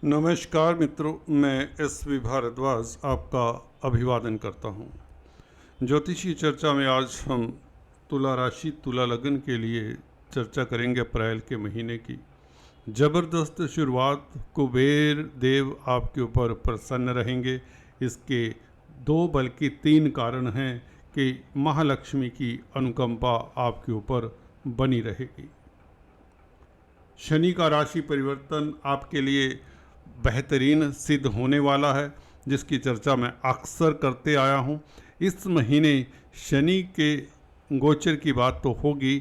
नमस्कार मित्रों, मैं एस.वी. भारद्वाज आपका अभिवादन करता हूँ। ज्योतिषी चर्चा में आज हम तुला राशि तुला लग्न के लिए चर्चा करेंगे। अप्रैल के महीने की ज़बरदस्त शुरुआत, कुबेर देव आपके ऊपर प्रसन्न रहेंगे। इसके दो बल्कि तीन कारण हैं कि महालक्ष्मी की अनुकंपा आपके ऊपर बनी रहेगी। शनि का राशि परिवर्तन आपके लिए बेहतरीन सिद्ध होने वाला है, जिसकी चर्चा मैं अक्सर करते आया हूँ। इस महीने शनि के गोचर की बात तो होगी,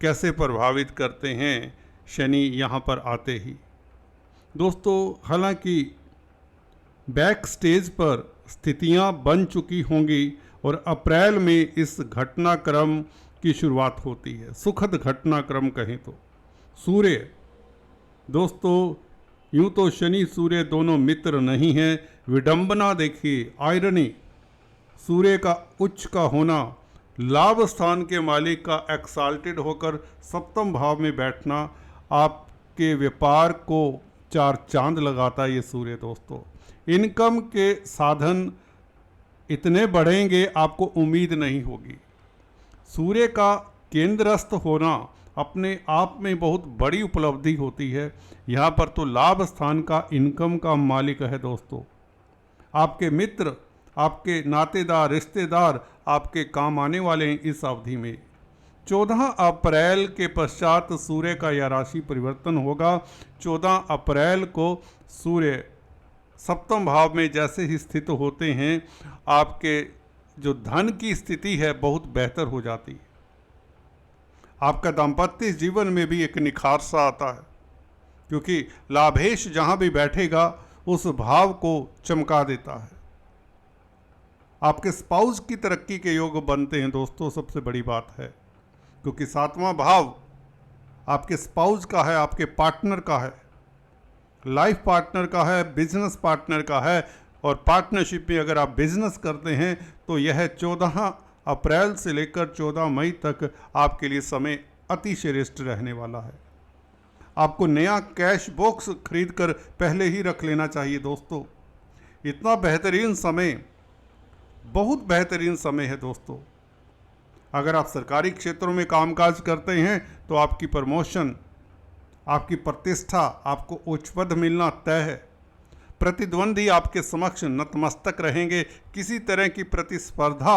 कैसे प्रभावित करते हैं शनि यहाँ पर आते ही। दोस्तों, हालांकि बैक स्टेज पर स्थितियाँ बन चुकी होंगी और अप्रैल में इस घटनाक्रम की शुरुआत होती है। सुखद घटनाक्रम कहें तो सूर्य, दोस्तों यूँ तो शनि सूर्य दोनों मित्र नहीं हैं। विडंबना देखिए, आयरनी, सूर्य का उच्च का होना, लाभ स्थान के मालिक का एक्साल्टेड होकर सप्तम भाव में बैठना आपके व्यापार को चार चांद लगाता है। ये सूर्य दोस्तों, इनकम के साधन इतने बढ़ेंगे आपको उम्मीद नहीं होगी। सूर्य का केंद्रस्थ होना अपने आप में बहुत बड़ी उपलब्धि होती है। यहाँ पर तो लाभ स्थान का, इनकम का मालिक है दोस्तों। आपके मित्र, आपके नातेदार, रिश्तेदार आपके काम आने वाले हैं इस अवधि में। 14 अप्रैल के पश्चात सूर्य का यह राशि परिवर्तन होगा। 14 अप्रैल को सूर्य सप्तम भाव में जैसे ही स्थित होते हैं, आपके जो धन की स्थिति है बहुत बेहतर हो जाती है। आपका दाम्पत्य जीवन में भी एक निखार सा आता है, क्योंकि लाभेश जहाँ भी बैठेगा उस भाव को चमका देता है। आपके स्पाउस की तरक्की के योग बनते हैं दोस्तों, सबसे बड़ी बात है, क्योंकि सातवां भाव आपके स्पाउस का है, आपके पार्टनर का है, लाइफ पार्टनर का है, बिजनेस पार्टनर का है। और पार्टनरशिप में अगर आप बिजनेस करते हैं तो यह 14 अप्रैल से लेकर 14 मई तक आपके लिए समय अति श्रेष्ठ रहने वाला है। आपको नया कैश बॉक्स खरीद कर पहले ही रख लेना चाहिए दोस्तों। इतना बेहतरीन समय, बहुत बेहतरीन समय है दोस्तों। अगर आप सरकारी क्षेत्रों में कामकाज करते हैं तो आपकी प्रमोशन, आपकी प्रतिष्ठा, आपको उच्च पद मिलना तय है। प्रतिद्वंदी आपके समक्ष नतमस्तक रहेंगे। किसी तरह की प्रतिस्पर्धा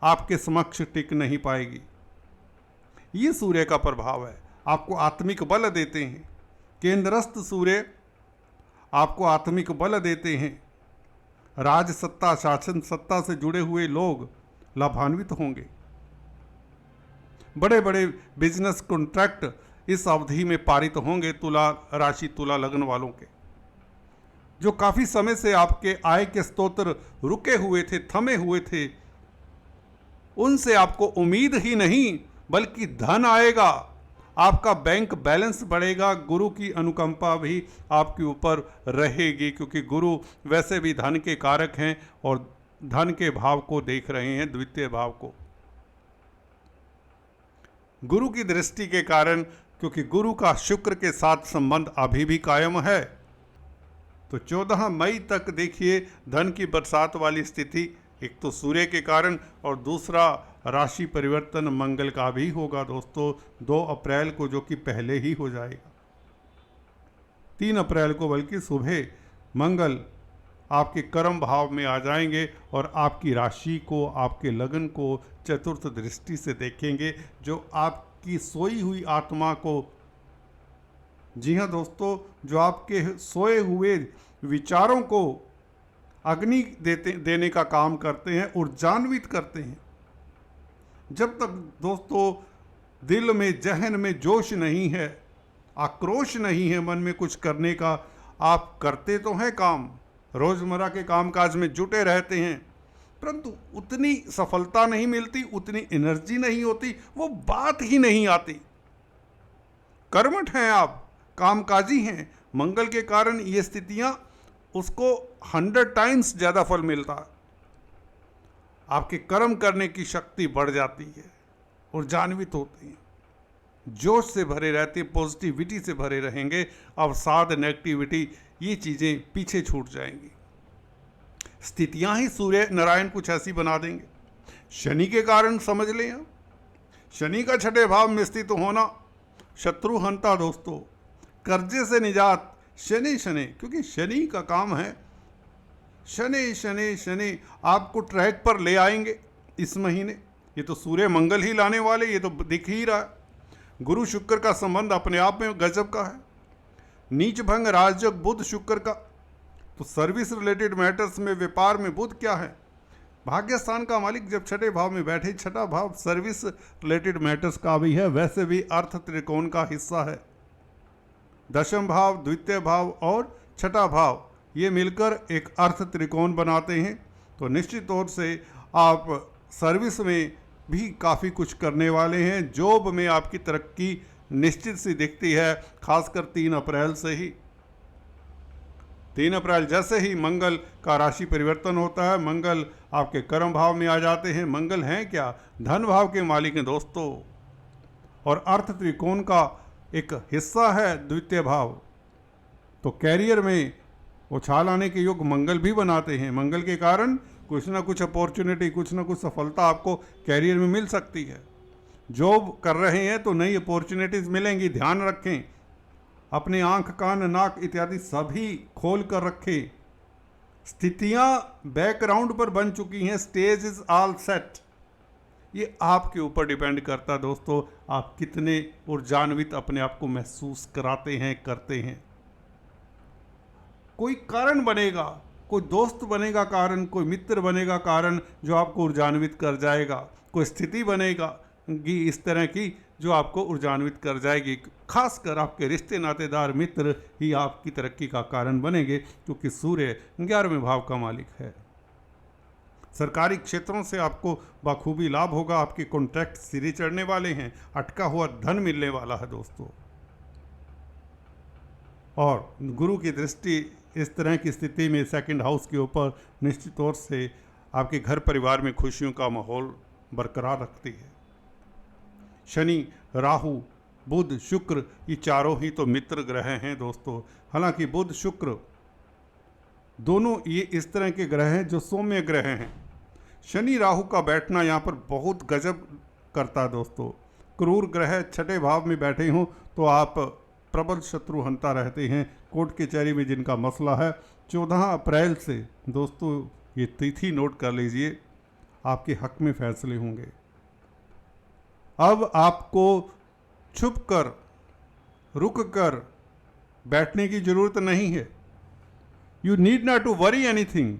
आपके समक्ष टिक नहीं पाएगी। ये सूर्य का प्रभाव है, आपको आत्मिक बल देते हैं। केंद्रस्थ सूर्य आपको आत्मिक बल देते हैं। राज सत्ता, शासन सत्ता से जुड़े हुए लोग लाभान्वित होंगे। बड़े बड़े बिजनेस कॉन्ट्रैक्ट इस अवधि में पारित होंगे तुला राशि तुला लग्न वालों के। जो काफ़ी समय से आपके आय के स्तोत्र रुके हुए थे, थमे हुए थे, उनसे आपको उम्मीद ही नहीं बल्कि धन आएगा। आपका बैंक बैलेंस बढ़ेगा। गुरु की अनुकंपा भी आपके ऊपर रहेगी, क्योंकि गुरु वैसे भी धन के कारक हैं और धन के भाव को देख रहे हैं, द्वितीय भाव को। गुरु की दृष्टि के कारण, क्योंकि गुरु का शुक्र के साथ संबंध अभी भी कायम है, तो 14 मई तक देखिए धन की बरसात वाली स्थिति। एक तो सूर्य के कारण और दूसरा राशि परिवर्तन मंगल का भी होगा दोस्तों 2 अप्रैल को, जो कि पहले ही हो जाएगा। 3 अप्रैल को बल्कि सुबह मंगल आपके कर्म भाव में आ जाएंगे और आपकी राशि को, आपके लगन को चतुर्थ दृष्टि से देखेंगे, जो आपकी सोई हुई आत्मा को, जी हाँ दोस्तों, जो आपके सोए हुए विचारों को अग्नि देने का काम करते हैं, ऊर्जान्वित करते हैं। जब तक दोस्तों दिल में, जहन में जोश नहीं है, आक्रोश नहीं है मन में कुछ करने का, आप करते तो हैं काम, रोज़मर्रा के कामकाज में जुटे रहते हैं, परंतु उतनी सफलता नहीं मिलती, उतनी एनर्जी नहीं होती, वो बात ही नहीं आती। कर्मठ हैं आप, कामकाजी हैं। मंगल के कारण ये स्थितियां, उसको 100 टाइम्स ज़्यादा फल मिलता है। आपके कर्म करने की शक्ति बढ़ जाती है, ऊर्जान्वित होते हैं, जोश से भरे रहते, पॉजिटिविटी से भरे रहेंगे। अवसाद, नेगेटिविटी ये चीज़ें पीछे छूट जाएंगी। स्थितियां ही सूर्य नारायण कुछ ऐसी बना देंगे। शनि के कारण समझ लें आप, शनि का छठे भाव में स्थित होना शत्रु हंता दोस्तों, कर्जे से निजात, शनि शनि, क्योंकि शनि का काम है, शनि शनि शनि आपको ट्रैक पर ले आएंगे इस महीने। ये तो सूर्य मंगल ही लाने वाले, ये तो दिख ही रहा है। गुरु शुक्र का संबंध अपने आप में गजब का है। नीच भंग राजयोग बुध शुक्र का, तो सर्विस रिलेटेड मैटर्स में, व्यापार में बुध क्या है, भाग्यस्थान का मालिक जब छठे भाव में बैठे, छठा भाव सर्विस रिलेटेड मैटर्स का भी है, वैसे भी अर्थ त्रिकोण का हिस्सा है। दशम भाव, द्वितीय भाव और छठा भाव ये मिलकर एक अर्थ त्रिकोण बनाते हैं। तो निश्चित तौर से आप सर्विस में भी काफ़ी कुछ करने वाले हैं। जॉब में आपकी तरक्की निश्चित सी दिखती है, खासकर 3 अप्रैल से ही। 3 अप्रैल जैसे ही मंगल का राशि परिवर्तन होता है, मंगल आपके कर्म भाव में आ जाते हैं। मंगल हैं क्या? धन भाव के मालिक हैं दोस्तों, और अर्थ त्रिकोण का एक हिस्सा है द्वितीय भाव। तो कैरियर में उछाल आने के योग मंगल भी बनाते हैं। मंगल के कारण कुछ ना कुछ अपॉर्चुनिटी, कुछ ना कुछ सफलता आपको कैरियर में मिल सकती है। जॉब कर रहे हैं तो नई अपॉर्चुनिटीज़ मिलेंगी, ध्यान रखें। अपने आंख कान नाक इत्यादि सभी खोल कर रखें। स्थितियां बैकग्राउंड पर बन चुकी हैं, स्टेज इज ऑल सेट। ये आपके ऊपर डिपेंड करता है दोस्तों, आप कितने ऊर्जान्वित अपने आप को महसूस कराते हैं, करते हैं। कोई कारण बनेगा, कोई दोस्त बनेगा कारण, कोई मित्र बनेगा कारण जो आपको ऊर्जान्वित कर जाएगा। कोई स्थिति बनेगा कि इस तरह की जो आपको ऊर्जान्वित कर जाएगी। खासकर आपके रिश्ते नातेदार मित्र ही आपकी तरक्की का कारण बनेंगे, क्योंकि सूर्य 11वें भाव का मालिक है। सरकारी क्षेत्रों से आपको बखूबी लाभ होगा। आपके कॉन्ट्रैक्ट सिरे चढ़ने वाले हैं, अटका हुआ धन मिलने वाला है दोस्तों। और गुरु की दृष्टि इस तरह की स्थिति में सेकंड हाउस के ऊपर निश्चित तौर से आपके घर परिवार में खुशियों का माहौल बरकरार रखती है। शनि, राहु, बुध, शुक्र ये चारों ही तो मित्र ग्रह हैं दोस्तों। हालांकि बुध शुक्र दोनों ये इस तरह के ग्रह हैं जो सौम्य ग्रह हैं। शनि राहु का बैठना यहाँ पर बहुत गजब करता है दोस्तों। क्रूर ग्रह छठे भाव में बैठे हों तो आप प्रबल शत्रु हंता रहते हैं। कोर्ट कचहरी में जिनका मसला है, 14 अप्रैल से दोस्तों ये तिथि नोट कर लीजिए, आपके हक में फैसले होंगे। अब आपको छुप कर, रुक कर बैठने की ज़रूरत नहीं है। You need not to worry anything.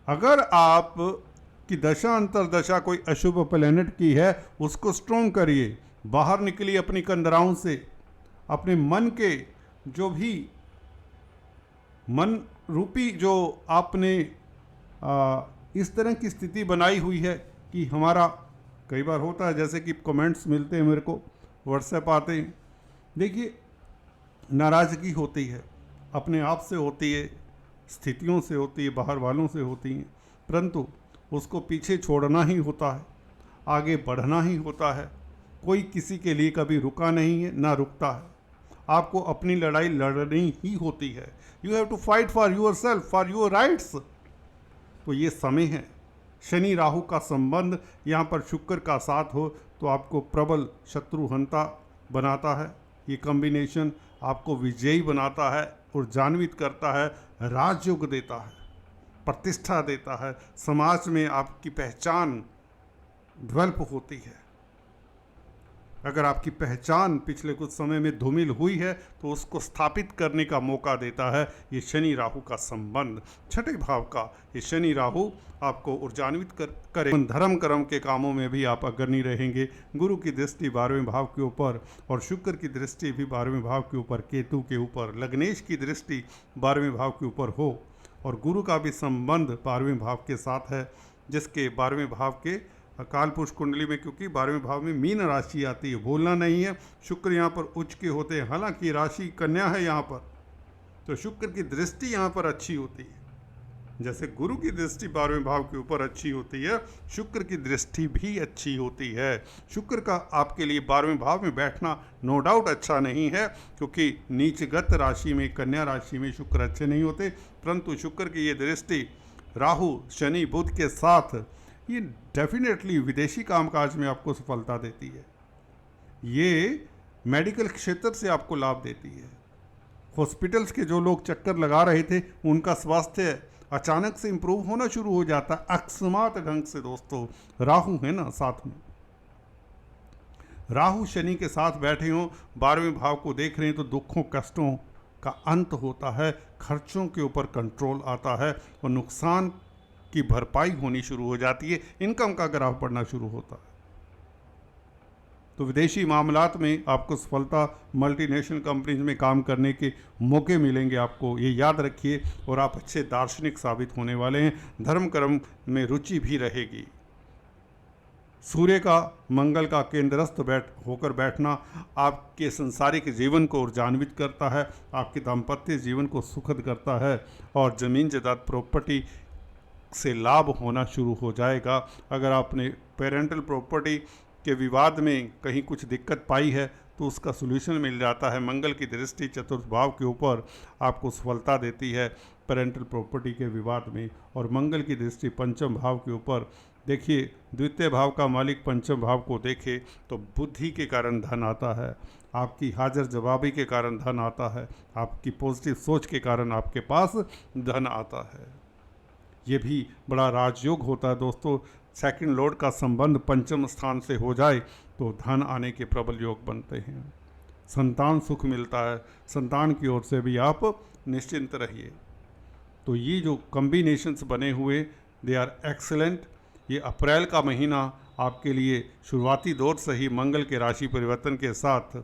अगर आप की दशा अंतरदशा कोई अशुभ प्लैनेट की है, उसको स्ट्रॉन्ग करिए, बाहर निकलिए अपनी कंदराओं से। अपने मन के जो भी मन रूपी जो आपने इस तरह की स्थिति बनाई हुई है कि हमारा कई बार होता है, जैसे कि कमेंट्स मिलते हैं मेरे को, व्हाट्सएप आते हैं, देखिए नाराज़गी होती है, अपने आप से होती है, स्थितियों से होती है, बाहर वालों से होती हैं, परंतु उसको पीछे छोड़ना ही होता है, आगे बढ़ना ही होता है। कोई किसी के लिए कभी रुका नहीं है, ना रुकता है। आपको अपनी लड़ाई लड़नी ही होती है। You have to fight for yourself, for your rights. तो ये समय है। शनि राहु का संबंध यहाँ पर शुक्र का साथ हो तो आपको प्रबल शत्रुहंता बनाता है। ये कॉम्बिनेशन आपको विजयी बनाता है, ऊर्जान्वित करता है, राजयोग देता है, प्रतिष्ठा देता है, समाज में आपकी पहचान डेवलप होती है। अगर आपकी पहचान पिछले कुछ समय में धूमिल हुई है तो उसको स्थापित करने का मौका देता है ये शनि राहु का संबंध। छठे भाव का ये शनि राहु आपको ऊर्जान्वित करे। धर्म कर्म के कामों में भी आप अग्रणी रहेंगे। गुरु की दृष्टि 12वें भाव के ऊपर और शुक्र की दृष्टि भी 12वें भाव के ऊपर, केतु के ऊपर, लग्नेश की दृष्टि 12वें भाव के ऊपर हो और गुरु का भी संबंध 12वें भाव के साथ है, जिसके 12वें भाव के काल पुरुष कुंडली में, क्योंकि 12वें भाव में मीन राशि आती है, भूलना नहीं है। शुक्र यहाँ पर उच्च के होते हैं, हालांकि राशि कन्या है यहाँ पर, तो शुक्र की दृष्टि यहाँ पर अच्छी होती है। जैसे गुरु की दृष्टि 12वें भाव के ऊपर अच्छी होती है, शुक्र की दृष्टि भी अच्छी होती है। शुक्र का आपके लिए 12वें भाव में बैठना नो डाउट अच्छा नहीं है, क्योंकि नीचगत राशि में, कन्या राशि में शुक्र अच्छे नहीं होते, परंतु शुक्र की ये दृष्टि राहु, शनि, बुध के साथ ये डेफिनेटली विदेशी कामकाज में आपको सफलता देती है। ये मेडिकल क्षेत्र से आपको लाभ देती है। हॉस्पिटल्स के जो लोग चक्कर लगा रहे थे, उनका स्वास्थ्य अचानक से इंप्रूव होना शुरू हो जाता है, अकस्मात ढंग से। दोस्तों, राहु है ना साथ में, राहु शनि के साथ बैठे हों, 12वें भाव को देख रहे हैं, तो दुखों कष्टों का अंत होता है, खर्चों के ऊपर कंट्रोल आता है और नुकसान की भरपाई होनी शुरू हो जाती है, इनकम का ग्राफ बढ़ना शुरू होता है। तो विदेशी मामलात में आपको सफलता, मल्टीनेशनल कंपनीज में काम करने के मौके मिलेंगे आपको, ये याद रखिए। और आप अच्छे दार्शनिक साबित होने वाले हैं। धर्म कर्म में रुचि भी रहेगी। सूर्य का, मंगल का केंद्रस्थ होकर बैठना आपके सांसारिक जीवन को ऊर्जान्वित करता है, आपके दाम्पत्य जीवन को सुखद करता है और ज़मीन जायदाद प्रॉपर्टी से लाभ होना शुरू हो जाएगा। अगर आपने पेरेंटल प्रॉपर्टी के विवाद में कहीं कुछ दिक्कत पाई है तो उसका सोल्यूशन मिल जाता है। मंगल की दृष्टि चतुर्थ भाव के ऊपर आपको सफलता देती है पेरेंटल प्रॉपर्टी के विवाद में, और मंगल की दृष्टि पंचम भाव के ऊपर। देखिए, द्वितीय भाव का मालिक पंचम भाव को देखे तो बुद्धि के कारण धन आता है, आपकी हाजिर जवाबी के कारण धन आता है, आपकी पॉजिटिव सोच के कारण आपके पास धन आता है। ये भी बड़ा राजयोग होता है दोस्तों। सेकंड लॉर्ड का संबंध पंचम स्थान से हो जाए तो धन आने के प्रबल योग बनते हैं, संतान सुख मिलता है, संतान की ओर से भी आप निश्चिंत रहिए। तो ये जो कॉम्बिनेशंस बने हुए, दे आर एक्सेलेंट। ये अप्रैल का महीना आपके लिए शुरुआती दौर से ही मंगल के राशि परिवर्तन के साथ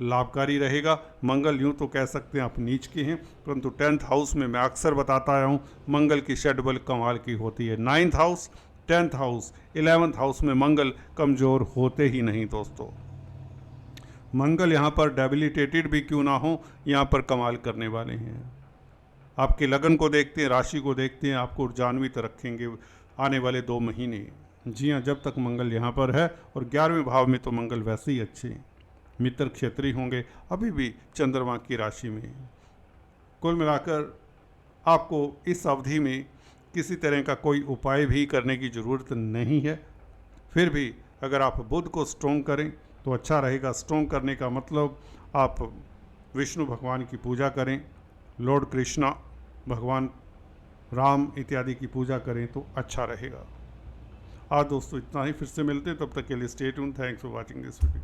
लाभकारी रहेगा। मंगल यूँ तो कह सकते हैं आप नीच के हैं, परंतु 10th हाउस में मैं अक्सर बताता आया हूँ, मंगल की शेडबल कमाल की होती है। 9th house, 10th house, 11th house में मंगल कमज़ोर होते ही नहीं दोस्तों। मंगल यहाँ पर डेबिलिटेटेड भी क्यों ना हो, यहाँ पर कमाल करने वाले हैं। आपके लगन को देखते हैं, राशि को देखते हैं, आपको ऊर्जान्वित रखेंगे आने वाले 2 महीने। जी हाँ, जब तक मंगल यहाँ पर है। और 11वें भाव में तो मंगल वैसे ही अच्छे मित्र क्षेत्रीय होंगे, अभी भी चंद्रमा की राशि में। कुल मिलाकर आपको इस अवधि में किसी तरह का कोई उपाय भी करने की ज़रूरत नहीं है। फिर भी अगर आप बुध को स्ट्रॉन्ग करें तो अच्छा रहेगा। स्ट्रॉन्ग करने का मतलब आप विष्णु भगवान की पूजा करें, लॉर्ड कृष्णा, भगवान राम इत्यादि की पूजा करें तो अच्छा रहेगा। आज दोस्तों इतना ही, फिर से मिलते हैं, तब तक के लिए stay tuned. Thanks for watching this video.